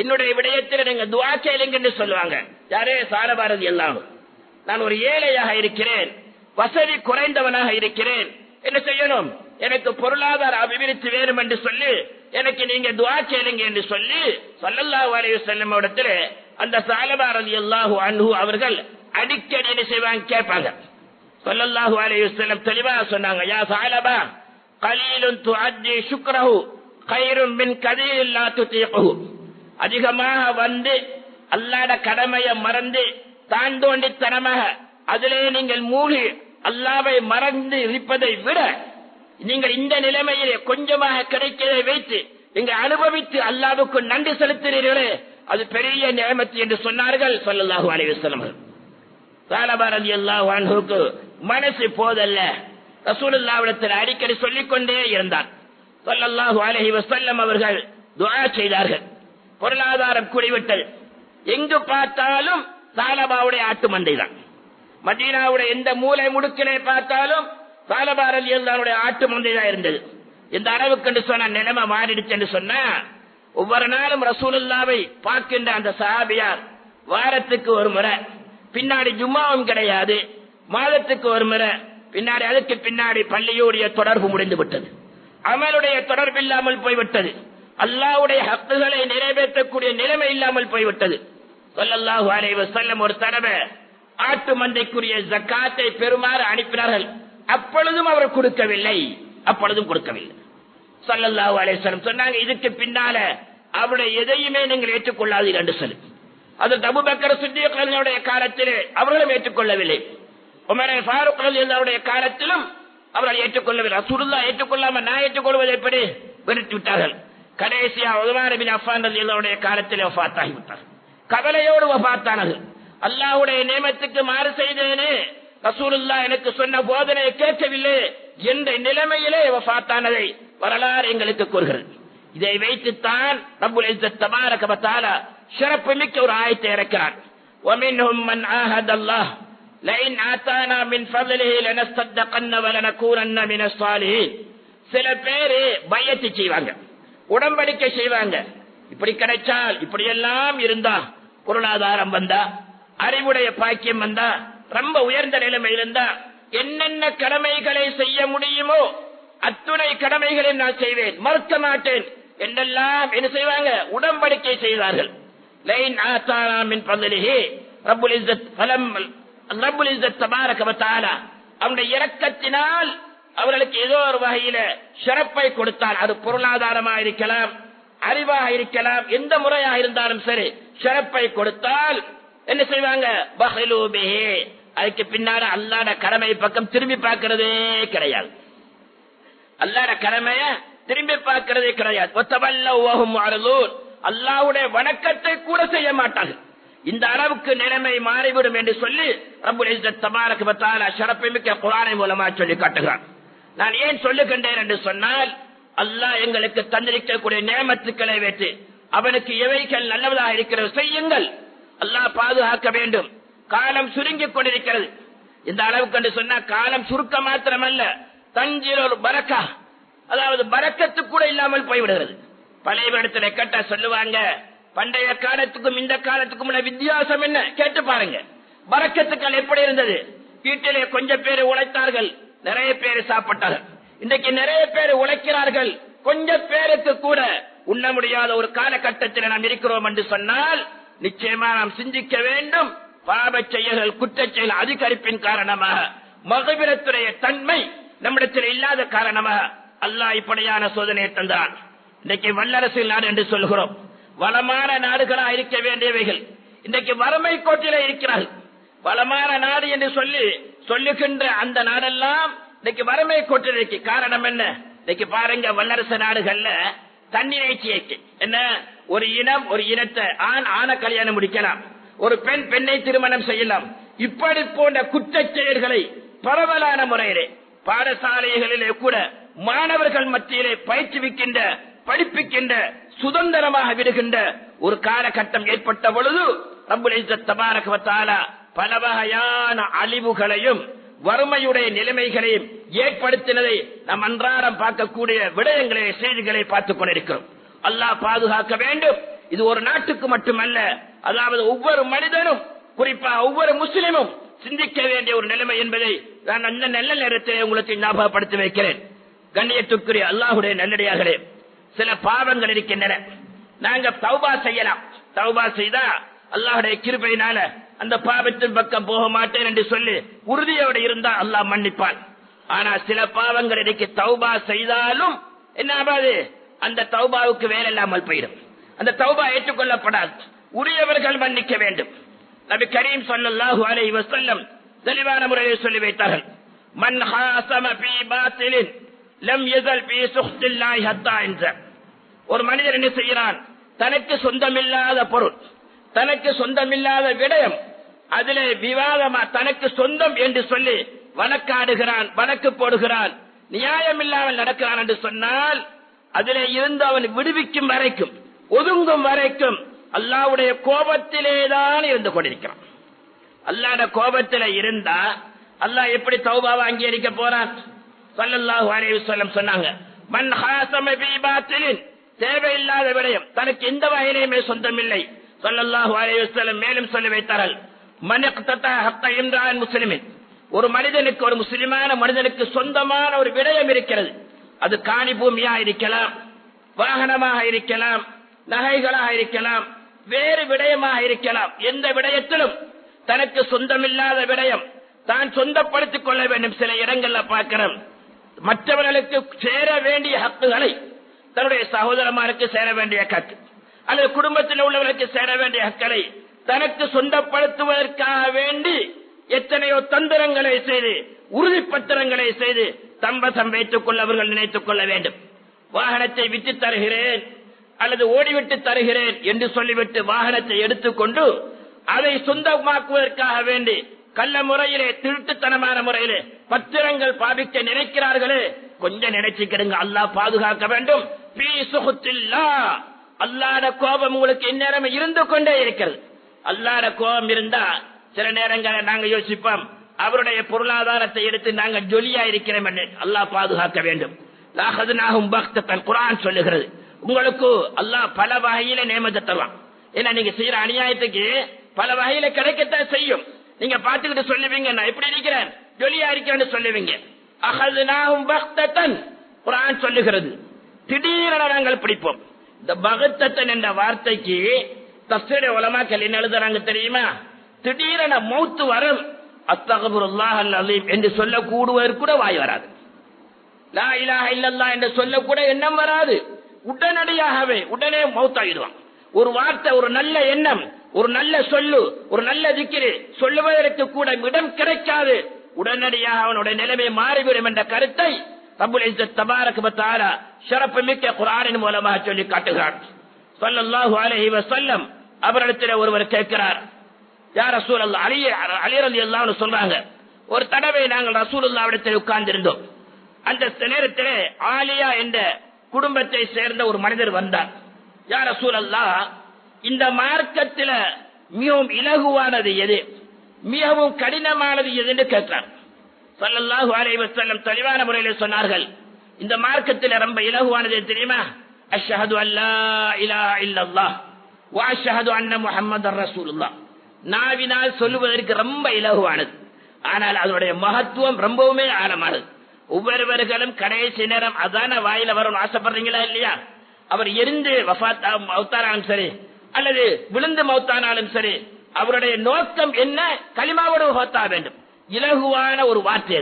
என்னுடைய விடயத்தில் நீங்க துஆ கேளுங்க என்று சொல்லுவாங்க. யாரே? ஸஅலபா ரலியல்லாஹு. நான் ஒரு ஏழையாக இருக்கிறேன், வசதி குறைந்தவனாக இருக்கிறேன், என்ன செய்யணும்? எனக்கு பொருளாதார அபிவிருத்தி வேணும் என்று சொல்லி எனக்கு நீங்க துஆ கேளுங்க என்று சொல்லி ஸல்லல்லாஹு அலைஹி வஸல்லம் இடத்துல அந்த ஸஅலபா ரலியல்லாஹு அன்ஹு அவர்கள் அடிக்கடி என்ன செய்வாங்க? கேட்பாங்க. ஸல்லல்லாஹு அலைஹி வஸல்லம் தெளிவாக சொன்னாங்க, யா ஸஅலபா, கலீலுன் துஅத்தி ஷுக்ரஹு கைரும் மின் கதீரின் லா துதீகுஹு. அதிகமாக வந்து அல்லாஹ்வுடைய கடமையை மறந்து தாண்டோண்டித்தனமாக அதிலே நீங்கள் மூழ்கி அல்லாஹ்வை மறந்து இருப்பதை விட நீங்கள் இந்த நிலைமையிலே கொஞ்சமாக கிடைக்கிறதை வைத்து நீங்கள் அனுபவித்து அல்லாஹ்வுக்கு நன்றி செலுத்துகிறீர்களே, அது பெரிய நியமத் என்று சொன்னார்கள் ஸல்லல்லாஹு அலைஹி வஸல்லம். ஸஅலபா ரலியல்லாஹு அன்ஹுக்கு மனசு போதல்ல, ரசூலுல்லாஹ்விடத்தில் அடிக்கடி சொல்லிக் கொண்டே இருந்தார். ஸல்லல்லாஹு அலைஹி வஸல்லம் அவர்கள் துஆ செய்தார்கள். பொருளாதாரம் கூடிவிட்டது. எங்கு பார்த்தாலும் ஸஅலபாவுடைய ஆட்டு மந்தை தான். மதீனாவுடைய எந்த மூலை முடுக்கிலே பார்த்தாலும் ஸஅலபா ரலியல்லாஹு அன்ஹுடைய ஆட்டு மந்தை தான் இருந்தது. இந்த அளவுக்கு என்று சொன்ன நிலைமை மாறிடுச்சு என்று சொன்னா, ஒவ்வொரு நாளும் ரசூலுல்லாஹ்வை பார்க்கின்ற அந்த சஹாபியார் வாரத்துக்கு ஒரு முறை, பின்னாடி ஜும்மாவும் கிடையாது, மாதத்துக்கு ஒரு முறை, பின்னாடி அதுக்கு பின்னாடி பள்ளியுடைய தொடர்பு முடிந்து விட்டது, அமலுடைய தொடர்பு இல்லாமல் போய்விட்டது, அல்லாஹ்வுடைய ஹக்குகளை நிறைவேற்றக்கூடிய நிலைமை இல்லாமல் போய்விட்டது. ஸல்லல்லாஹு அலைஹி வஸல்லம் ஒரு தடவை ஆட்டு மந்தைக்குரிய ஜக்காத்தை பெறுமாறு அனுப்பினார்கள். அப்பொழுதும் அவர் கொடுக்கவில்லை. ஸல்லல்லாஹு அலைஹி வஸல்லம் சொன்னாங்க, இதுக்கு பின்னால அவருடைய எதையுமே நீங்கள் ஏற்றுக்கொள்ளாதீர்கள் என்று சொல்லி. அது அபூபக்கர் சித்தீக் ரலியல்லாஹு காலத்திலே அவர்களும் ஏற்றுக்கொள்ளவில்லை. உமர் ஃபாரூக் ரலியல்லாஹு காலத்திலும் அவர்கள் ஏற்றுக்கொள்ளவில்லை. ரசூலுல்லாஹ் ஏற்றுக்கொள்ளாம நான் ஏற்றுக்கொள்வது எப்படி? வெறுத்து விட்டார்கள். கடைசியா உஸ்மான் இப்னு அஃபான் ரலியல்லாஹு காலத்திலே வஃபாத் ஆகிவிட்டார்கள். கவலையோடு வஃபாத்தானார்கள். அல்லாஹ்வுடைய நியமத்துக்கு மாறு செய்தேனே, ரசூலுல்லாஹ் எனக்கு சொன்ன போதனையை கேட்கவில்லை என்ற நிலைமையிலே வஃபாத்தானதை வரலாறு எங்களுக்கு கூறுகிறது. இதை வைத்துத்தான் ரப்புல் இஸ்ஸத் தபாரக வ தஆலா சிறப்பு மிக்க ஒரு ஆயத்தை இறக்கிறார். وَمِنْهُمْ مَنْ عَاهَدَ اللَّهَ لَئِنْ آتَانَا مِنْ فَضْلِهِ لَنَصَّدَّقَنَّ وَلَنَكُونَنَّ مِنَ الصَّالِحِينَ. சில பேர் பையத்து செய்வாங்க, உடன்படிக்கை செய்வாங்க. இப்படி கிடைச்சால், இப்படி எல்லாம் இருந்தா, பொருளாதாரம் வந்தா, அறிவுடைய பாக்கியம் வந்தா, ரொம்ப உயர்ந்த நிலைமை இருந்தா, என்னென்ன கடமைகளை செய்ய முடியுமோ அத்துணை கடமைகளை நான் செய்வேன், மறுக்க மாட்டேன் என்றெல்லாம் என்ன செய்வாங்க? உடன்படிக்கை செய்தார்கள். லைன் ஆத்தானா மின் ஃபضலிஹி, ரப்புல் இஸ்ஸத் தபாரக வ தஆலா அவருடைய இரக்கத்தினால் அவர்களுக்கு ஏதோ ஒரு வகையில சிறப்பை கொடுத்தால், அது பொருளாதாரமாக இருக்கலாம், அறிவாக இருக்கலாம், எந்த முறையாக இருந்தாலும் சரி, சிறப்பை கொடுத்தால் என்ன செய்வாங்க? பஹிலு பிஹி, அதுக்கு பின்னால அல்லாஹ்வுடைய கடமை பக்கம் திரும்பி பார்க்கிறதே கிடையாது. அல்லாஹ்வுடைய கடமைய திரும்பி பார்க்கிறதே கிடையாது. வதவல்லவ் வஹும் முஅரிதூன், அல்லாஹ்வுடைய வணக்கத்தை கூட செய்ய மாட்டார்கள். இந்த அளவுக்கு நிலைமை மாறிவிடும் என்று சொல்லி ரப்புல் இஸ்ஸத் தபாரக வ தஆலா ஷரஃபை மிக்க குர்ஆனை மூலமாக சொல்லி காட்டுகிறார். நான் ஏன் சொல்லுகின்றேன் என்று சொன்னால், அல்லாஹ் எங்களுக்கு தந்திருக்கக்கூடிய நேமத்துக்களை வைத்து அவனுக்கு எவைகள் நல்லவதாக இருக்கிறது செய்யுங்கள். அல்லாஹ் பாதுகாக்க வேண்டும். காலம் சுருங்கிக் கொண்டிருக்கிறது. இந்த அளவுக்கு என்று சொன்னா காலம் சுருக்க மாத்திரமல்ல, தஞ்சில் பரக்கா, அதாவது பரக்கத்து கூட இல்லாமல் போய்விடுகிறது. பழைய இடத்துல கேட்டா சொல்லுவாங்க, பண்டைய காலத்துக்கும் இந்த காலத்துக்கும் உள்ள வித்தியாசம் என்ன கேட்டு பாருங்க. பரக்கத்துக்கள் எப்படி இருந்தது? வீட்டிலே கொஞ்சம் பேர் உழைத்தார்கள், நிறைய பேர் சாப்பிட்டார்கள். இன்றைக்கு நிறைய பேர் உழைக்கிறார்கள், கொஞ்சம் பேருக்கு கூட உண்ண முடியாத ஒரு காலகட்டத்தில் நாம் இருக்கிறோம் என்று சொன்னால் நிச்சயமா நாம் சிந்திக்க வேண்டும். பாவ செயல்கள், குற்ற செயல் அதிகரிப்பின் காரணமாக, மகபிரத்துடைய தன்மை நம்மிடத்தில் இல்லாத காரணமாக அல்லாஹ் இப்படியான சோதனையை தந்தான். இன்றைக்கு வல்லரசு நாடு என்று சொல்கிறோம், வளமான நாடுகளாக இருக்க வேண்டியவைகள் இன்றைக்கு வறுமை கோட்டிலே இருக்கிறார்கள். வளமான நாடு என்று சொல்லுகின்ற அந்த நாடெல்லாம் இன்னைக்கு வறுமை கோட்டில் இருக்கு. காரணம் என்ன? இன்னைக்கு பாருங்க, வல்லரசு நாடுகள்ல தன்னிறைச்சியைக்கு என்ன, ஒரு இனம் ஒரு இனத்தை, ஆணை கல்யாணம் முடிக்கலாம், ஒரு பெண் பெண்ணை திருமணம் செய்யலாம். இப்படி போன்ற குற்ற செயல்களை பரவலான முறையிலே பாடசாலைகளிலே கூட மாணவர்கள் மத்தியிலே பயிற்றுவிக்கின்ற, படிப்பிக்கின்ற, சுதந்திரமாக விடுகின்ற ஒரு காலகட்டம் ஏற்பட்ட பொழுது ரப்புல் இஸ்ஸத் தபாரக வ தஆலா பல வகையான அழிவுகளையும் வறுமையுடைய நிலைமைகளையும் ஏற்படுத்தினதை நாம் அன்றாடம் பார்க்கக்கூடிய விடயங்களை, செய்திகளை பார்த்துக் கொண்டிருக்கிறோம். அல்லாஹ் பாதுகாக்க வேண்டும். இது ஒரு நாட்டுக்கு மட்டுமல்ல, அதாவது ஒவ்வொரு மனிதனும், குறிப்பாக ஒவ்வொரு முஸ்லிமும் சிந்திக்க வேண்டிய ஒரு நிலைமை என்பதை நான் அந்த நல்ல நேரத்தை உங்களுக்கு ஞாபகப்படுத்தி வைக்கிறேன். கண்ணியத்துக்குரிய அல்லாஹ்வுடைய நல்லடியார்களே, சில பாவங்கள் இருக்கின்றன. நாங்க தௌபா செய்யலாம். தௌபா செய்தா அல்லாஹ்வுடைய கிருபையினால அந்த பாவத்தின் பக்கம் போக மாட்டேன் என்று சொல்லி உறுதியோடு இருந்தா அல்லாஹ் மன்னிப்பான். ஆனா சில பாவங்கள் இன்றைக்கு தௌபா செய்தாலும் என்ன ஆகாது, அந்த தௌபாவுக்கு வேலை இல்லாமல் போயிடும். அந்த தௌபா ஏற்றுக்கொள்ளப்படாது. உரியவர்கள் மன்னிக்க வேண்டும். நபி கரீம் ஸல்லல்லாஹு அலைஹி வஸல்லம் தெளிவான முறையில் சொல்லி வைத்தார்கள், மன் ஹாஸம ஃபீ பாத்திலின் லம் யஸல் ஃபீ சுஹ்தில்லாஹி ஹத்தா இன்ஸ. ஒரு மனிதர் என்ன செய்கிறான், தனக்கு சொந்தமில்லாத பொருள், தனக்கு சொந்தமில்லாத விடயம், அதிலே விவாதமா தனக்கு சொந்தம் என்று சொல்லி வழக்காடுகிறான், வழக்கு போடுகிறான், நியாயம் இல்லாமல் நடக்கிறான் என்று சொன்னால் அதிலே இருந்து அவன் விடுவிக்கும் வரைக்கும், ஒதுங்கும் வரைக்கும் அல்லாஹ்வுடைய கோபத்திலேதான் இருந்து கொண்டிருக்கிறான். அல்லாஹ்வுடைய கோபத்திலே இருந்தா அல்லாஹ் எப்படி தௌபாவை அங்கீகரிக்க போறான்? ஸல்லல்லாஹு அலைஹி வஸல்லம் சொன்னாங்க, மன் ஹாஸம ஃபீ பாத்திலின், தேவையில்லாத விடயம், தனக்கு எந்த வகையிலுமே சொந்தமில்லை. ஸல்லல்லாஹு அலைஹி வஸல்லம் மேலும் சொல்லி வைத்தார்கள், மன் இக்ததா ஹக்க இம்ரான் முஸ்லிமின், ஒரு மனிதனுக்கு, ஒரு முஸ்லிமான மனிதனுக்கு சொந்தமான ஒரு விடயம் இருக்கிறது. அது காணி பூமியாக இருக்கலாம், வாகனமாக இருக்கலாம், நகைகளாக இருக்கலாம், வேறு விடயமாக இருக்கலாம். எந்த விடயத்திலும் தனக்கு சொந்தமில்லாத விடயம் தான் சொந்தப்படுத்திக் கொள்ள வேண்டும். சில இடங்கள்ல பார்க்கிறோம், மற்றவர்களுக்கு சேர வேண்டிய ஹக்குகளை, தன்னுடைய சகோதரமாருக்கு சேர வேண்டிய ஹக்கு அல்லது குடும்பத்தில் உள்ளவர்களுக்கு சேர வேண்டிய ஹக்களை தனக்கு சொந்தப்படுத்துவதற்காக வேண்டி எத்தனையோ தந்திரங்களை செய்து, உறுதிப்பத்திரங்களை செய்து தம்பசம் வைத்துக் கொள்ள அவர்கள் நினைத்துக் கொள்ள வேண்டும். வாகனத்தை விட்டு தருகிறேன் அல்லது ஓடிவிட்டு தருகிறேன் என்று சொல்லிவிட்டு வாகனத்தை எடுத்துக்கொண்டு அதை சொந்தமாக்குவதற்காக வேண்டி கள்ள முறையிலே, திருட்டுத்தனமான முறையிலே பத்திரங்கள் பாவிக்க நினைக்கிறார்களே, கொஞ்சம் நினைச்சுக்கிடுங்க. அல்லாஹ் பாதுகாக்க வேண்டும். அல்லாஹ்வுடைய கோபம் உங்களுக்கு இந்நேரம் இருந்து கொண்டே இருக்கிறது. அல்லாஹ்வுடைய கோபம் இருந்தா சில நேரங்களில் நாங்க யோசிப்போம், அவருடைய பொருளாதாரத்தை எடுத்து நாங்கள் ஜொலியா இருக்கிறோம் என்று. அல்லாஹ் பாதுகாக்க வேண்டும். குர்ஆன் சொல்லுகிறது, உங்களுக்கு அல்லாஹ் பல வகையில நேமத்தை தருவான். ஏன்னா நீங்க செய்யற அநியாயத்துக்கு பல வகையில கிடைக்கத்தான் செய்யும். நீங்க பாத்துக்கிட்டு சொல்லுவீங்க, நான் எப்படி இருக்கிறேன், ஜொலியா இருக்கிறேன்னு சொல்லுவீங்க. அஹதுனாஹும் பக்தத்தன், குர்ஆன் சொல்லுகிறது, திடீரென நாங்கள் பிடிப்போம். இந்த பக்தத்தன் என்ற வார்த்தைக்கு தஃசீர் உலமாக்கள் என்ன எழுதுறாங்க தெரியுமா? திடீரென மௌத்து வரும், அஸ்தக்ஃபிருல்லாஹல் அலீம் என்று சொல்லக்கூடுவதற்கு கூட வாய் வராது. லா இலாஹ இல்லல்லாஹ் என்று சொல்லக்கூட எண்ணம் வராது. உடனடியாகவே உடனே மௌத்தாயிடுவான். ஒரு வார்த்தை, ஒரு நல்ல எண்ணம், ஒரு நல்ல சொல்லு, ஒரு நல்ல திக்ரு சொல்லுவதற்கு கூட இடம் கிடைக்காது. உடனடியாக அவனுடைய நிலைமை மாறிவிடும் என்ற கருத்தை ரப்புல் இஸ்ஸத் தபாரக வ தஆலா ஷரஃப் மிக்க குர்ஆனின் மூலமாக சொல்லி காட்டுகிறார். ஸல்லல்லாஹு அலைஹி வஸல்லம் அவரிடத்தில் ஒருவர் கேட்கிறார், யா ரசூலல்லாஹ், அலி ரலியல்லாஹு அன்ஹு சொல்றாங்க, ஒரு தடவை நாங்கள் ரசூலுல்லாஹ்விடத்தில் உட்கார்ந்திருந்தோம். அந்த நேரத்திலே ஆலியா என்ற குடும்பத்தை சேர்ந்த ஒரு மனிதர் வந்தார். யா ரசூலல்லாஹ், இந்த மார்க்கத்தில் மிகவும் இலகுவானது எது, மிகவும் கடினமானது எது என்று கேட்டார். ஸல்லல்லாஹு அலைஹி வஸல்லம் தெளிவான முறையில் சொன்னார்கள், இந்த மார்க்கத்தில் ரொம்ப இலகுவானது தெரியுமா? அஷ்ஹது அல்லா இலாஹா இல்லல்லாஹ் வ அஷ்ஹது அன்ன முஹம்மதர் ரசூலுல்லாஹ். நாவினால் சொல்லுவதற்கு ரொம்ப இலகுவானது, ஆனால் அதனுடைய மகத்துவம் ரொம்பவுமே ஆழமானது. ஒவ்வொருவர்களும் கடைசி நேரம் அதான வாயில வரணும் ஆசைப்படுறீங்களா இல்லையா? அவர் எரிந்து மௌத்தானாலும் சரி அல்லது விழுந்து மௌத்தானாலும் சரி, அவருடைய நோக்கம் என்ன? கலிமாவோடு மௌத்தா வேண்டும். இலகுவான ஒரு வார்த்தை.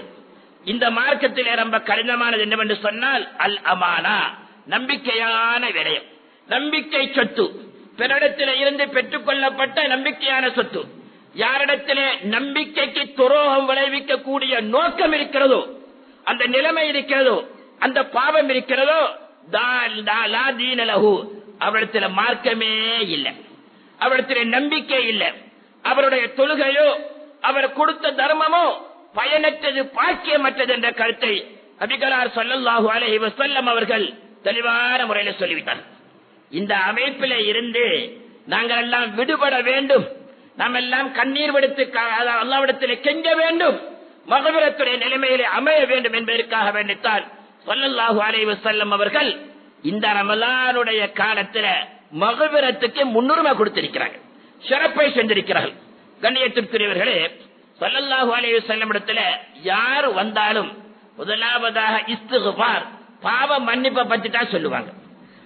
இந்த மார்க்கத்தில் ரொம்ப கடினமானது என்னவென்று சொன்னால் அல் அமானா, நம்பிக்கையான விடயம், நம்பிக்கை சொத்து. பிறரிடத்தில் இருந்து பெற்றுக் கொள்ளப்பட்ட நம்பிக்கையான சொத்து. யாரிடத்திலே நம்பிக்கைக்கு துரோகம் விளைவிக்கக்கூடிய நோக்கம் இருக்கிறதோ, அந்த நிலைமை இருக்கிறதோ, அந்த பாவம் இருக்கிறதோ, அவரிடத்தில் மார்க்கமே இல்லை, அவரிடத்தில் நம்பிக்கை இல்லை. அவருடைய தொழுகையோ அவர் கொடுத்த தர்மமோ பயனற்றது, பாக்கியமற்றது என்ற கருத்தை நபிகளார் ஸல்லல்லாஹு அலைஹி வஸல்லம் அவர்கள் தெளிவான முறையில் சொல்லிவிட்டார். இந்த அமைப்பில் இருந்து நாங்கள் எல்லாம் விடுபட வேண்டும், நாம் எல்லாம் கண்ணீர் விடுத்து அல்லாஹ்விடத்தில் கெஞ்ச வேண்டும், மக்ஃபிரத்துடைய நிலைமையிலே அமைய வேண்டும் என்பதற்காக வேண்டித்தான் ஸல்லல்லாஹு அலைஹி வஸல்லம் அவர்கள் இந்த ரமலானுடைய காலத்தில் மக்ஃபிரத்துக்கு முன்னுரிமை கொடுத்திருக்கிறார்கள், சிறப்பை செஞ்சிருக்கிறார்கள். கண்ணியத்திற்குரியவர்களே, ஸல்லல்லாஹு அலைஹி வஸல்லம் இடத்துல யார் வந்தாலும் முதலாவதாக இஸ்திக்ஃபார், பாவ மன்னிப்பை பற்றி தான் சொல்லுவாங்க.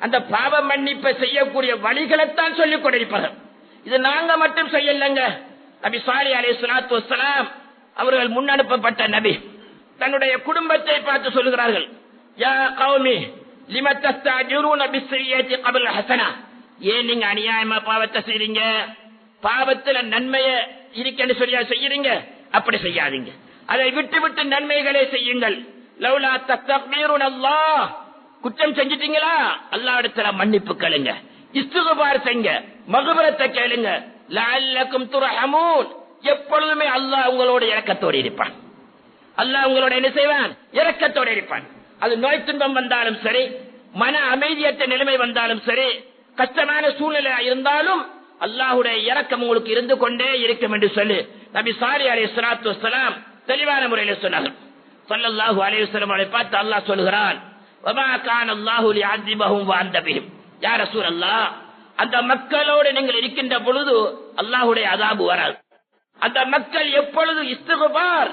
அந்த பாவ மன்னிப்பை செய்யக்கூடிய வழிகளைத்தான் சொல்லிக் கொண்டிருப்பார்கள். இது நாங்க மட்டும் செய்யலங்க. நபி ஸாலிஹ் அலைஹிஸ்ஸலாத்து வஸ்ஸலாம் அவர்கள் முன்னனுப்பப்பட்ட நபி தன்னுடைய குடும்பத்தை பார்த்து சொல்லுகிறார்கள், யா கௌமி லிம தஸ்தஅஜிரூன பிஸ்ஸய்யிஅத்தி கப்ல ஹஸனா. ஏன் நீங்க அநியாயமா பாவத்தை செய்றீங்க? பாவத்துல நன்மையை இருக்கன்னு சொல்லியா செய்யறீங்க? அப்படி செய்யாதீங்க, அதை விட்டு விட்டு நன்மைகளை செய்யுங்கள். லவ்லா தஸ்தக்பீருன அல்லாஹ், குற்றம் செஞ்சிட்டீங்களா அல்லாஹ்விடத்துல மன்னிப்பு கேளுங்க, இஸ்திக்பார் செய்யுங்க, மக்ஃபிரத்தை கேளுங்க. லஅல்லக்கும் துர்ஹமூன், எப்பொழுதுமே அல்லாஹ் உங்களோட இரக்கத்தோடு இருப்பான். அல்லாஹ் உங்களோட என்ன செய்வான்? இரக்கத்தோடு இருப்பான். அது நோய் துன்பம் வந்தாலும் சரி, மன அமைதியற்ற நிலைமை வந்தாலும் சரி, கஷ்டமான சூழ்நிலை இருந்தாலும் அல்லாஹ்வுடைய இரக்கம் உங்களுக்கு இருந்து கொண்டே இருக்கும் என்று சொல்லி நபி ஸாலிஹ் அலைஹிஸ்ஸலாத்து வஸ்ஸலாம் தெளிவான முறையில் சொன்னார்கள். ஸல்லல்லாஹு அலைஹி வஸல்லம் அவரை பார்த்து அல்லாஹ் சொல்கிறான், வமா கான அல்லாஹு லியஅஸிபஹும் வ அன்த பிஹிம். யா ரசூலல்லாஹ், அந்த மக்களோடு நீங்கள் இருக்கின்ற பொழுது அல்லாஹ்வுடைய அஸாபு வராது. அந்த மக்கள் எப்பொழுது இஸ்திக்பார்,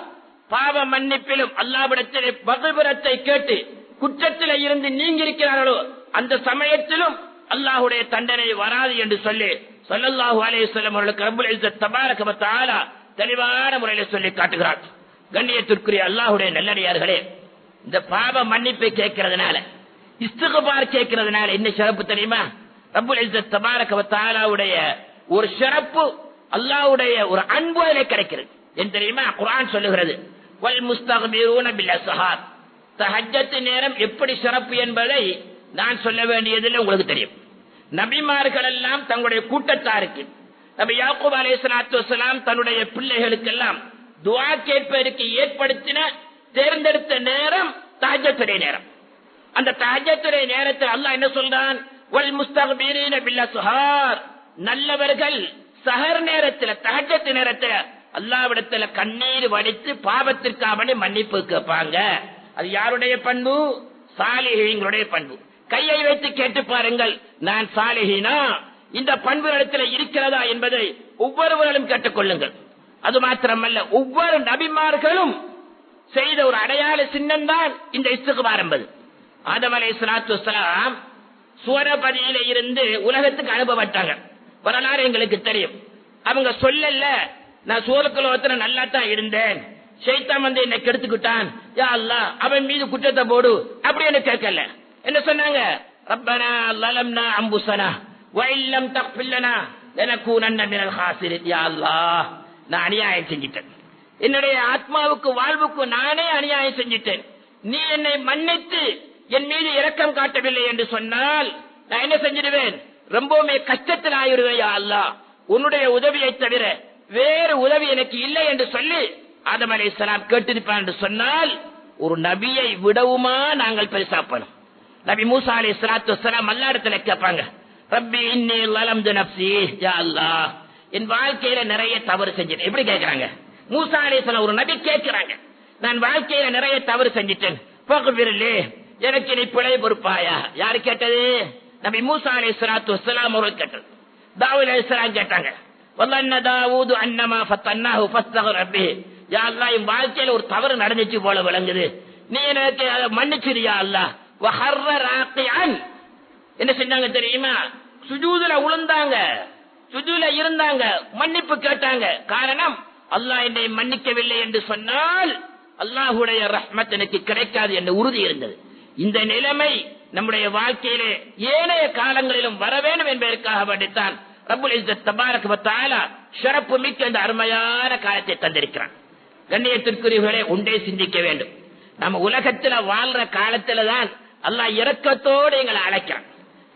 பாவ மன்னிப்பிலும் அல்லாஹ்விடத்திலே மக்ஃபிரத்தை கேட்டு குற்றத்திலே இருந்து நீங்கி இருக்கிறார்களோ அந்த சமயத்திலும் அல்லாஹ்வுடைய தண்டனை வராது என்று சொல்லி ஸல்லல்லாஹு அலைஹி வஸல்லம் அவர்களுக்கு ரப்புல் இஸ்ஸத் தபாரக வ தஆலா தெளிவான முறையில் சொல்லி காட்டுகிறார். கண்ணியத்திற்குரிய அல்லாஹ்வுடைய நல்லடியார்களே, இந்த பாவ மன்னிப்பை கேட்கிறதுனால, இஸ்திக்பார் கேட்கிறதுனால என்ன சிறப்பு தெரியுமா? ரப்புல் இஸ்ஸத் தபாரக வ தஆலாவுடைய ஒரு சிறப்பு, அல்லாஹ்வுடைய ஒரு அன்பு அதிலே கிடைக்கிறது. என்ன தெரியுமா? குர்ஆன் சொல்லுகிறது, வல் முஸ்தக்பிரூன பில் அஸ்ஹார். தஹஜ்ஜத் நேரம் எப்படி சிறப்பு என்பதை நான் சொல்ல வேண்டியதில்லை, உங்களுக்கு தெரியும். நபிமார்கள் எல்லாம் தங்களுடைய கூட்டத்தாருக்கு, நபி யாக்கூப் அலைஹிஸ்ஸலாத்து வஸ்ஸலாம் தன்னுடைய பிள்ளைகளுக்கெல்லாம் துஆ கேட்பதற்கு ஏற்படுத்தின தேர்ந்தெடுத்த நேரம் தஹஜ்ஜத்துடைய நேரம். அந்த தஹஜ்ஜத்துடைய நேரத்தில் அல்லாஹ் என்ன சொல்றான்? வல் முஸ்தக்பிரீன பில் அஸ்ஹார். நல்லவர்கள் சஹர் நேரத்தில், தஹஜ்ஜத் நேரத்தில் அல்லாஹ்விடத்தில் கண்ணீர் வடித்து பாவத்திற்காக மன்னிப்பு கேட்பாங்க. அது யாருடைய பண்பு? சாலிஹீன்களுடைய பண்பு. கையை வைத்து கேட்டு பாருங்கள், நான் சாலிஹீனா, இந்த பண்பு இடத்தில் இருக்கிறதா என்பதை ஒவ்வொருவரும் கேட்டுக்கொள்ளுங்கள். அது மாத்திரமல்ல, ஒவ்வொரு நபிமார்களும் செய்த ஒரு அடையாள சின்னம் தான் இந்த இஸ்திக்பார் என்பது. ஆதம் அலைஹிஸ்ஸலாத்து வஸ்ஸலாம் சூரபதியில இருந்து உலகத்துக்கு அனுப்பப்பட்டாங்க. வரலாறு எங்களுக்கு தெரியும். அவங்க சொல்லல, நான் சூரக்குலோகத்துல நல்லா தான் இருந்தேன், ஷைத்தான் வந்து என்னை கெடுத்துக்கிட்டான், யா அல்லாஹ் அவன் மீது குற்றத்தை போடு, அப்படி என்ன கேட்கல. என்ன சொன்னாங்க? ரப்பனா லலம்னா அம்புசனா வ இல்லம் தக்ஃபிர் லனா லனகூனன்ன மினல் ஹாசிரின். யா அல்லாஹ், நான் அநியாயம் செஞ்சிட்டேன், என்னுடைய ஆத்மாவுக்கு வாழ்வுக்கு நானே அநியாயம் செஞ்சிட்டேன், நீ என்னை மன்னித்து என் மீது இரக்கம் காட்டவில்லை என்று சொன்னால் நான் என்ன செஞ்சிடுவேன்? ரொம்பவுமே கஷ்டத்தில் ஆயிடுவேன். யா அல்லாஹ், உன்னுடைய உதவியை தவிர வேறு உதவி எனக்கு இல்லை என்று சொல்லி ஆதம் அலைஹிஸ்ஸலாம் கேட்டிருப்பார் என்று சொன்னால், ஒரு நபியை விடவுமா நாங்கள் பெருசாப்பணும்? நபி மூசா அலைஹிஸ்ஸலாத்து வஸ்ஸலாம் அல்லாஹ்விடத்துல கேட்பாங்க, ரப்பி இன்னி ஸலம்து நஃப்ஸி, யா அல்லாஹ் என் வாழ்க்கையில நிறைய தவறு செஞ்சிட்டேன். எப்படி கேட்கறாங்க? மூசா அலைஹிஸ்ஸலாம் ஒரு நபி கேட்கறாங்க, நான் வாழ்க்கையில நிறைய தவறு செஞ்சிட்டேன், ஃபக்ஃபிர்லி எனக்கு நீ பிழை பொறுப்பாயா. யாரு கேட்டது? நபி மூசா அலைஹிஸ்ஸலாத்து வஸ்ஸலாம் அவர்கள் கேட்டது. தாவூத் அலைஹிஸ்ஸலாம் கேட்டாங்க, வல்லன்ன தாவூது அன்னமா ஃபத்தன்னாஹு ஃபஸ்தக்ஃபிர் ரப்பி, யா அல்லாஹ் என் வாழ்க்கையில ஒரு தவறு நடந்துச்சு போல விளங்குது, நீ எனக்கு அதை மன்னிச்சிரு யா அல்லாஹ். வஹர்ர ராக்கிஅன், என்ன செஞ்சாங்க தெரியுமா? சுஜூதுல உளுந்தாங்க, சுஜூதுல இருந்தாங்க, மன்னிப்பு கேட்டாங்க. காரணம், அல்லாஹ் என்னை மன்னிக்கவில்லை என்று சொன்னால் அல்லாஹ்வுடைய ரஹ்மத் எனக்கு கிடைக்காது என்ற உறுதி இருந்தது. இந்த நிலைமை நம்முடைய வாழ்க்கையிலே ஏனைய காலங்களிலும் வர வேண்டும் என்பதற்காக வேண்டித்தான் ரப்புல் இஸ்ஸத் தபாரக வ தஆலா ஷரப்பு மிக்க இந்த அருமையான காலத்தை தந்திருக்கிறான். கண்ணியத்திற்குரியவர்களே, ஒன்றே சிந்திக்க வேண்டும், நம்ம உலகத்துல வாழ்ற காலத்துல தான் அல்லாஹ் இரக்கத்தோடு எங்களை அழைக்கிறான்,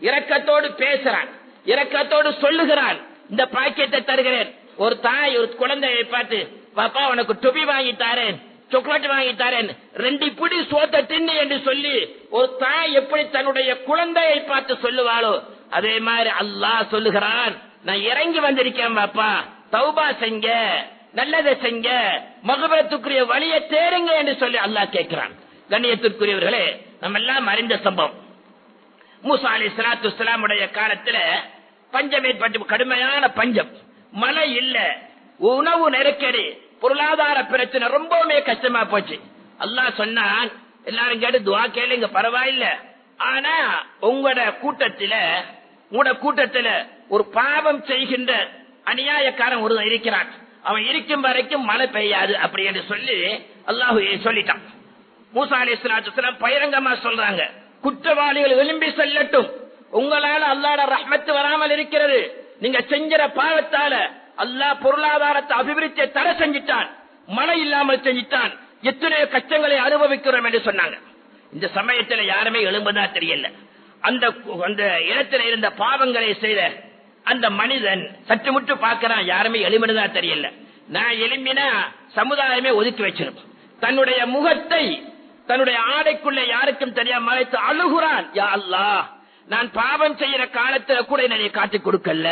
இரக்கத்தோடு பேசுறான், இரக்கத்தோடு சொல்லுகிறான், இந்த பாக்கியத்தை தருகிறேன். ஒரு தாய் ஒரு குழந்தையை பார்த்து, பாப்பா உனக்கு டொபி வாங்கி தாரேன், சாக்லேட் வாங்கி தாரேன், 2 பிடி சோத்த தின்னு என்று சொல்லி ஒரு தாய் எப்படி தன்னுடைய குழந்தையை பார்த்து சொல்லுவாளோ, அதே மாதிரி அல்லாஹ் சொல்லுகிறான், நான் இறங்கி வந்திருக்கேன் பாப்பா, தௌபா செய்ங்க, நல்லதை செய்ங்க, மகபரத்துக்குரிய வழியை தேருங்க என்று சொல்லி அல்லாஹ் கேட்கிறான். கண்ணியத்திற்குரியவர்களே, நம்ம எல்லாம் அறிந்த சம்பவம், மூசா அலைஹிஸ்ஸலாத்து வஸ்ஸலாமுடைய காலத்துல பஞ்சம் ஏற்பட்டு, கடுமையான பஞ்சம், மழை இல்ல, உணவு நெருக்கடி, பொருளாதார பிரச்சனை, ரொம்பவுமே கஷ்டமா போச்சு. அல்லாஹ் சொன்னான், எல்லாரும் கேட்டு துஆ கேளுங்க பரவாயில்ல, ஆனா உங்களோட கூட்டத்துல ஒரு பாவம் செய்கின்ற அநியாயக்காரன் ஒருவன் இருக்கிறான், அவன் இருக்கும் வரைக்கும் மழை பெய்யாது அப்படி என்று சொல்லி அல்லாஹ் சொல்லிட்டான். மூசா அலைஹிஸ்ஸலாத்து வஸ்ஸலாம் பகிரங்கமா சொல்றாங்க, குற்றவாளிகள் எழும்பி செல்லட்டும், உங்களால அல்லாஹ்வுடைய ரஹ்மத் வராமல் இருக்கிறது, நீங்க செஞ்சற பாவத்தால அல்லாஹ் பொருளாதாரத்தை அபிவிருத்தியை தடை செஞ்சிட்டான், மழை இல்லாமல் செஞ்சிட்டான், எத்தனையோ கஷ்டங்களை அனுபவிக்கிறோம் என்று சொன்னாங்க. இந்த சமயத்துல யாருமே எழும்பதா தெரியல. அந்த இடத்துல இருந்த பாவங்களை செய்த அந்த மனிதன் சற்று முற்று பார்க்கிறான், யாருமே எழும்பினதா தெரியல. நான் எழும்பினா சமுதாயமே ஒதுக்கி வச்சிருப்பேன். தன்னுடைய முகத்தை தன்னுடைய ஆடைக்குள்ள யாருக்கும் தெரியாம மறைத்து அழுகுறான், யா அல்லாஹ் நான் பாவம் செய்யற காலத்துல கூட என்னை காட்டிக் கொடுக்கல,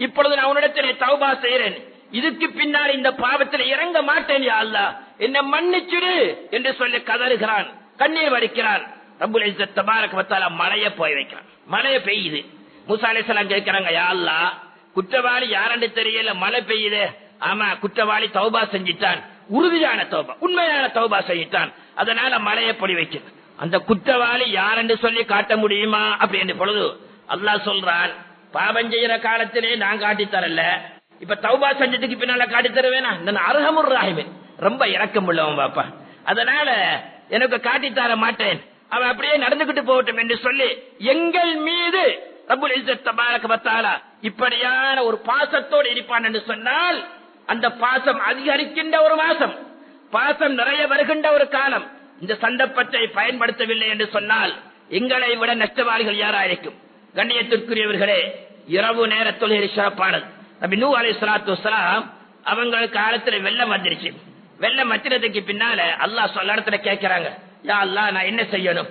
இப்பொழுது நான் உன்னிடத்திலே தௌபா செய்கிறேன், இதுக்கு பின்னால் இந்த பாவத்தில் இறங்க மாட்டேன் யா அல்லாஹ், என்ன மன்னிச்சிடு என்று சொல்லி கதறுகிறான், கண்ணீர் வடிக்கிறான். ரப்புல் இஸ்ஸத் தபாரக வ தஆலா மழையை போய் வைக்கிறான், மழையை பெய்யுது. மூசா அலைஹிஸ்ஸலாம் கேட்கிறாங்க, யா அல்லாஹ் குற்றவாளி யாரென்று தெரியல, மழை பெய்யுது. ஆமா, குற்றவாளி தௌபா செஞ்சிட்டான், உறுதியான தௌபா, உண்மையான தௌபா செஞ்சிட்டான், அதனால மழையை பொடி வைக்கிறது. அந்த குற்றவாளி யாரென்று சொல்லி காட்ட முடியுமா அப்படின்னு பொழுது அல்லாஹ் சொல்றான், பாவம் செய்யற காலத்திலே நான் காட்டி தரல, இப்ப தௌபா செஞ்சதுக்கு பின்னால காட்டி தருவேனா, நான் அர்ஹமுர் ரஹீம், ரொம்ப இரக்கம் உள்ளவன் பாப்பா, அதனால எனக்கு காட்டி தர மாட்டேன், அவன் அப்படியே நடந்துகிட்டு போகட்டும் என்று சொல்லி எங்கள் மீது ரப்புல் இஸ்ஸத் தபாரக வ தஆலா இப்படியான ஒரு பாசத்தோடு இருப்பான் என்று சொன்னால், அந்த பாசம் அதிகரிக்கின்ற ஒரு மாசம், பாசம் நிறைய வருகின்ற ஒரு காலம். இந்த சந்தர்ப்பத்தை பயன்படுத்தவில்லை என்று சொன்னால் எங்களை விட நஷ்டவாளிகள் யாராயிருக்கும்? கண்ணியத்திற்குரியவர்களே, இரவு நேர தொழுகை சிறப்பானது. நபி நூஹ் அலைஹிஸ்ஸலாத்து வஸ்ஸலாம் அவங்க காலத்துல வெள்ளம் வந்துருச்சு. வெள்ளம் வச்சினதுக்கு பின்னால அல்லாஹ் சொல்ல இடத்துல கேட்கிறாங்க, யா அல்லாஹ் நான் என்ன செய்யணும்?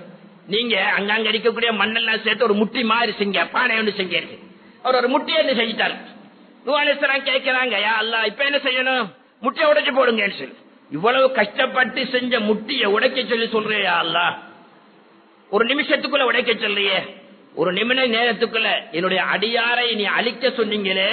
நீங்க அங்கங்க இருக்கக்கூடிய மண்ணெல்லாம் சேர்த்து ஒரு முட்டி மாதிரி செஞ்ச பானை ஒன்று செஞ்சு இருக்கு. அவர் ஒரு முட்டி என்ன செஞ்சிட்டாரு. நூஹ் அலைஹிஸ்ஸலாம் கேட்கிறாங்க, யா அல்லாஹ் இப்ப என்ன செய்யணும்? முட்டியை உடைச்சு போடுங்க சொல்லி. இவ்வளவு கஷ்டப்பட்டு செஞ்ச முட்டியை உடைக்க சொல்லி சொல்றியே யா அல்லாஹ், ஒரு நிமிஷத்துக்குள்ள உடைக்க சொல்றியே, ஒரு நிமிட நேரத்துக்குள்ள என்னுடைய அடியாரை நீ அழிக்க சொன்னீங்களே,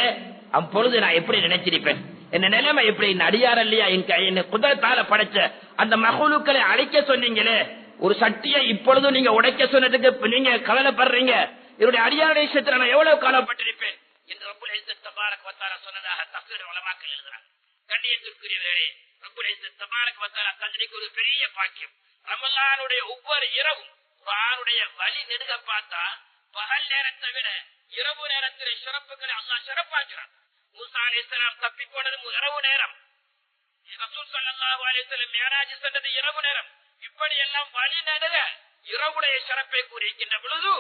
அப்பொழுது நான் எப்படி நினைச்சிருப்பேன், என்ன நிலைமை எப்படி, அடியார் இல்லையா, என் குதிரத்தால படைச்ச அந்த மஹ்லூக்களை அழிக்க சொன்னீங்களே, ஒரு சட்டியை இப்பொழுது நீங்க உடைக்க சொன்னதுக்கு நீங்க கவலைப்படுறீங்க, என்னுடைய அடியாருடைய விஷயத்துல நான் எவ்வளவு கவலைப்பட்டிருப்பேன் என்று ரப்புல் இஸ்ஸத் தபாரக வ தஆலா சொன்னதாக தஃசீர் உலமாக்கள் எழுதுறாங்க. கண்ணியத்திற்குரியவர்களே, ரப்புல் இஸ்ஸத் தபாரக வ தஆலா தந்திரிக்கு ஒரு பெரிய பாக்கியம். ரமலானுடைய ஒவ்வொரு இரவும் குர்ஆனுடைய வழி நெடுக பார்த்தா பகல் நேரத்தை விட இரவு நேரத்தில் சிறப்புகளை அல்லாஹ் சிறப்பாக்கிறான். மூசா அலைஹிஸ்ஸலாம் தப்பி போனது இரவு நேரம், ரசூல் ஸல்லல்லாஹு அலைஹி வஸல்லம் மிஅராஜ் சென்றது இரவு நேரம். இப்படி எல்லாம் வழி நடுக இரவுடைய சிறப்பை கூறியிருக்கின்ற பொழுது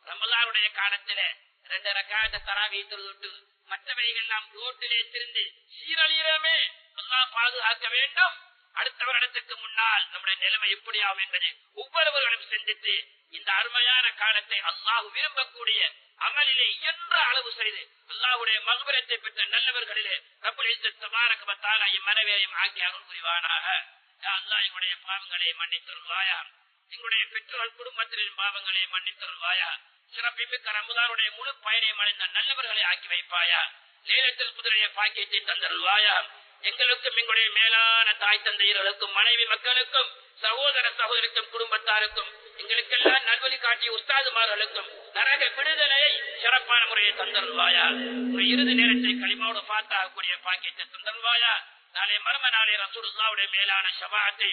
ரமலானுடைய காலத்தில 2 ரக்காத் தராவீஹ் தொழுது மற்றவைகள் எல்லாம் ரோட்டிலே திரிந்து சீரழியமே அல்லாஹ் பாதுகாக்க வேண்டும். அடுத்த வருடத்துக்கு முன்னால் நம்முடைய நிலைமை எப்படி ஆகும் என்பதை ஒவ்வொருவர்களும் சிந்தித்து இந்த அருமையான காலத்தை அல்லாஹ் விரும்பக்கூடிய அமலிலே இயன்ற அளவு செய்து அல்லாஹ்வுடைய மக்பிரத்தை பெற்ற நல்லவர்களிலே ரப்பல் இஸ்ஸத் தபாரக வ தஆலா இம்மனவேயும் ஆக்கி அருள் புரிவானாக. யா அல்லாஹ் எங்களுடைய பாவங்களை மன்னித்தருள்வாயா, எங்களுடைய பெற்றோர் குடும்பத்தின் பாவங்களை மன்னித்தருள்வாயா, சிறப்பிமிக்க ரமதானுடைய முழு பயனையும் அடைந்த நல்லவர்களை ஆக்கி வைப்பாயா, லைலத்துல் கத்ருடைய பாக்கியத்தை தந்தருள்வாயா. எங்களுக்கும் எங்களுடைய மேலான தாய் தந்தையர்களுக்கும் மனைவி மக்களுக்கும் சகோதர சகோதரிக்கும் குடும்பத்தாருக்கும் எங்களுக்கெல்லாம் நல்வழி காட்டிய உஸ்தாதுமார்களுக்கும் நரக விடுதலையை சிறப்பான முறையை தந்தருள்வாயா. இறுதி நேரத்தை களிமாவோடு பார்த்தாகக்கூடிய பாக்கியத்தை தந்தருள்வாயா. நாளை மர்ம நாளை ரசூலுல்லாஹ்வுடைய மேலான ஷஃபாஅத்தை